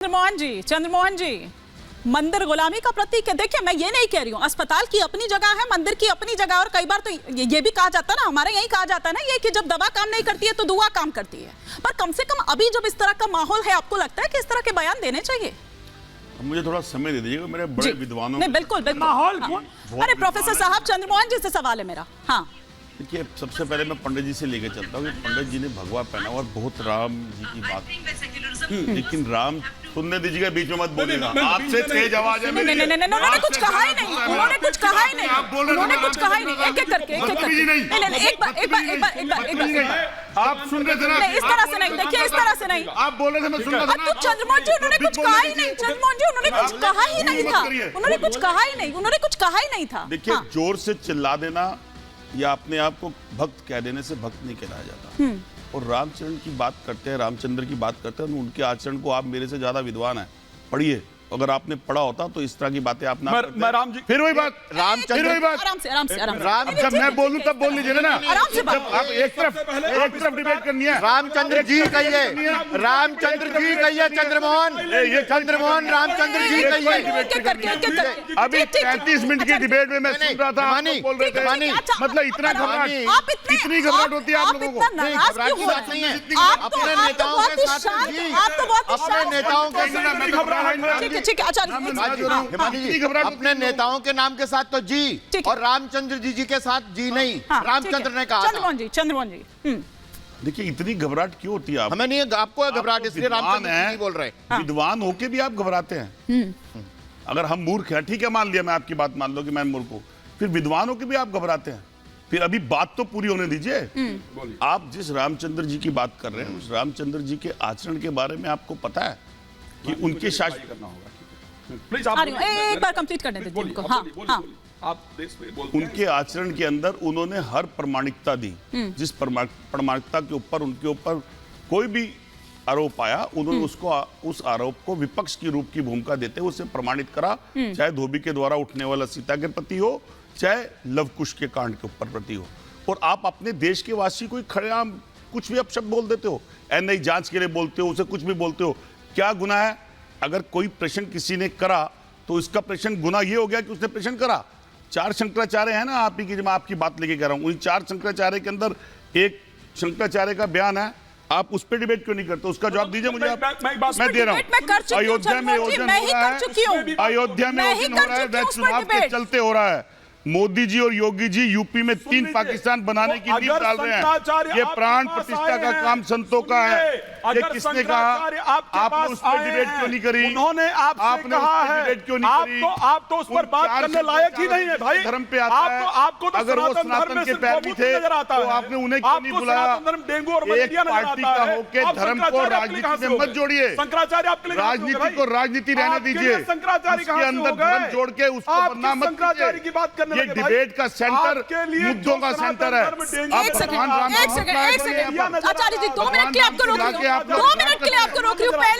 चंद्रमोहन जी, मंदिर गुलामी का प्रतीक है। देखिए, मैं ये नहीं कह रही हूँ, अस्पताल की अपनी जगह है, मंदिर की अपनी जगह, और कई बार तो ये भी कहा जाता है ना, हमारे यही कहा जाता है ना, ये कि जब दवा काम नहीं करती है तो दुआ काम करती है। पर कम से कम अभी जब इस तरह का माहौल है, आपको लगता है कि इस तरह के बयान देने चाहिए? मुझे थोड़ा समय दे दीजिएगा, मेरे बड़े विद्वानों ने बिल्कुल बिल्कुल माहौल। अरे प्रोफेसर साहब, चंद्रमोहन जी से सवाल है मेरा। हाँ, देखिए, सबसे पहले मैं पंडित जी से लेके चलता हूँ कि पंडित जी ने भगवा पहना और बहुत राम जी की बात, लेकिन राम सुनने दीजिएगा, बीच में मत बोलेगा। आपसे तेज आवाज है मेरी। नहीं, उन्होंने कुछ कहा ही नहीं, उन्होंने कुछ कहा ही नहीं, उन्होंने कुछ कहा ही नहीं। एक एक करके नहीं, आप सुन रहे थे ना? इस तरह से नहीं, देखिए इस तरह से नहीं, आप बोल रहे थे, मैं सुन रहा था। चंद्रमोहन जी, उन्होंने कुछ कहा ही नहीं, चंद्रमोहन जी, उन्होंने कुछ कहा ही नहीं था, उन्होंने कुछ कहा ही नहीं, उन्होंने कुछ कहा ही नहीं था। देखिए, जोर से चिल्ला देना या अपने आप को भक्त कह देने से भक्त नहीं कहलाया जाता। और रामचरण की बात करते हैं, रामचंद्र की बात करते हैं, उनके आचरण को आप मेरे से ज्यादा विद्वान हैं, पढ़िए। अगर आपने पढ़ा होता तो इस तरह की बातें आप ना करते। मैं राम जी, फिर वही बात, रामचंद्र, फिर वही बात। आराम से जब मैं बोलूं तब बोल लीजिए ना। जब आप एक तरफ डिबेट करनी है। रामचंद्र जी कहिए, रामचंद्र जी कहिए, चंद्रमोहन, ये चंद्रमोहन रामचंद्र जी कहिए। अभी 35 मिनट की डिबेट में मैं सुन रहा था, आप बोल रहे थे, मतलब इतना घबराहट, इतनी घबराहट होती है आप लोगों को? अपने नेताओं के साथ, अपने नेताओं के साथ, अपने नेताओं के नाम के साथ तो जी, और रामचंद्र जी के साथ जी नहीं, रामचंद्र ने कहा। चंद्रमोहन जी, देखिए, इतनी घबराहट क्यों होती है? आप हमें नहीं, आपको घबराहट इसलिए रामचंद्र जी बोल रहे हैं। विद्वान होके भी आप घबराते हैं। अगर हम मूर्ख हैं, ठीक है, मान लिया, मैं आपकी बात मान लो कि मैं मूर्ख हूं, फिर विद्वान होके भी आप घबराते हैं। फिर अभी बात तो पूरी होने दीजिए। आप जिस रामचंद्र जी की बात कर रहे हैं, उस रामचंद्र जी के आचरण के बारे में आपको पता है कि उनके शासन करना होगा। प्लीज एक बार कंप्लीट करने दीजिए उनको। हाँ, आप देश में बोलते हैं। उनके आचरण के अंदर उन्होंने हर प्रमाणिकता दी। जिस प्रमाणिकता के ऊपर उनके ऊपर कोई भी आरोप आया, उन्होंने उसको, उस आरोप को विपक्ष की रूप की भूमिका देते हुए उसे प्रमाणित करा। चाहे धोबी के द्वारा उठने वाला सीता के प्रति हो, चाहे लवकुश के कांड के ऊपर प्रति हो। और आप अपने देश के वासी को खड़ेआम कुछ भी अपशब्द बोल देते हो, एनआई जांच के लिए बोलते हो, उसे कुछ भी बोलते हो। क्या गुनाह है? अगर कोई प्रश्न किसी ने करा तो इसका प्रश्न गुनाह ये हो गया कि उसने प्रश्न करा। 4 शंकराचार्य है ना आप ही की, जब मैं आपकी बात लेके कह रहा हूं, उन 4 शंकराचार्य के अंदर एक शंकराचार्य का बयान है, आप उस पर डिबेट क्यों नहीं करते? उसका जवाब दीजिए मुझे। मैं दे रहा हूं, अयोध्या में योजना हो रहा है, अयोध्या में योजना हो रहा है, वह चुनाव के चलते हो रहा है। मोदी जी और योगी जी यूपी में 3 पाकिस्तान बनाने की नींव डाल रहे हैं। ये प्राण प्रतिष्ठा का काम संतों का है। ये किसने कहा? आपने उस पर डिबेट क्यों नहीं करी? उन्होंने आपसे कहा है, डिबेट क्यों नहीं करी? आप तो उस पर बात करने लायक ही नहीं है भाई। धर्म पे आता है, आपको तो अगर वो सनातन के पैरवी थे तो आपने उन्हें क्यों नहीं बुलाया? एक पार्टी का होके धर्म को राजनीति में मत जोड़िए। राजनीति को राजनीति रहने दीजिए। उसके अंदर धर्म जोड़ के उसको बदनाम मत कीजिए। ये डिबेट का सेंटर, मुद्दों का सेंटर है। एक सेकंड, आचार्य जी, 2 मिनट के लिए आपको रोक रही हूँ, 2 मिनट के लिए आपको रोक रही हूँ। पहली